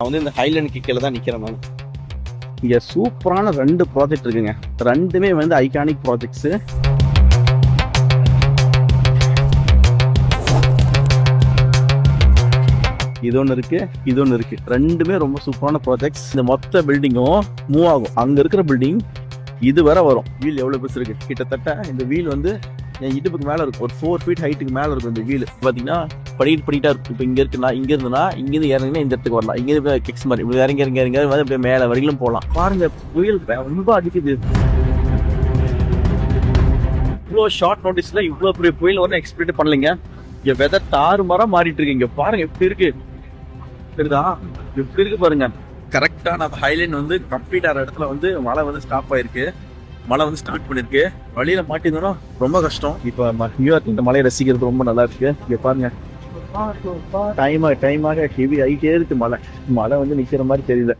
நான் வந்து இந்த ஹைலேண்ட் கீழே தான் நிற்கிறேன் நான். இங்கே சூப்பரான 2 ப்ராஜெக்ட் இருக்குங்க. 2மே வந்து ஐகானிக் ப்ராஜெக்ட்ஸு. இது ஒன்று இருக்கு, இது ஒன்று இருக்கு. 2மே ரொம்ப சூப்பரான ப்ராஜெக்ட்ஸ். இந்த மொத்த பில்டிங்கும் மூவ் ஆகும். அங்கே இருக்கிற பில்டிங் இது வரை வரும். வீல் எவ்வளோ பெருசு இருக்கு, கிட்டத்தட்ட இந்த வீல் வந்து என் இடுப்புக்கு மேலே இருக்கும். ஒரு 4 ஃபீட் ஹைட்டுக்கு மேலே இருக்கும் இந்த வீல். பார்த்தீங்கன்னா படிக்கிட்டா இருக்கும். இப்போ இங்கே இருக்குன்னா, இங்கே இருந்துன்னா இங்கேருந்து இறங்கினா இந்த இடத்துக்கு வரலாம். இங்கேருந்து கிக்ஸ் மாதிரி இப்படி இறங்கி வந்து அப்படியே மேலே வரையிலும் போகலாம். பாருங்க, புயல் ரொம்ப அடிக்குது. இவ்வளோ ஷார்ட் நோட்டீஸில் இவ்வளோ பெரிய புயல் வந்து எக்ஸ்பெக்ட் பண்ணலைங்க. இங்கே வெதர் தாறுமாறாக மாறிட்டு இருக்கு. இங்கே பாருங்க எப்படி இருக்கு, தெரியுதா? எப்படி இருக்கு பாருங்க. கரெக்டாக நம்ம ஹைலைன் வந்து கம்ப்ளீட் ஆகிற இடத்துல வந்து மழை வந்து ஸ்டாப் ஆயிருக்கு. மழை வந்து ஸ்டார்ட் பண்ணிருக்கு. வழியில மாட்டிருந்தோம்னா ரொம்ப கஷ்டம். இப்போ நியூயார்க் இந்த மலையை ரசிக்கிறது ரொம்ப நல்லா இருக்கு. இங்க பாருங்க, டைமாக ஹெவி ஆகிட்டே இருக்கு. மழை வந்து நிக்கிற மாதிரி தெரியல.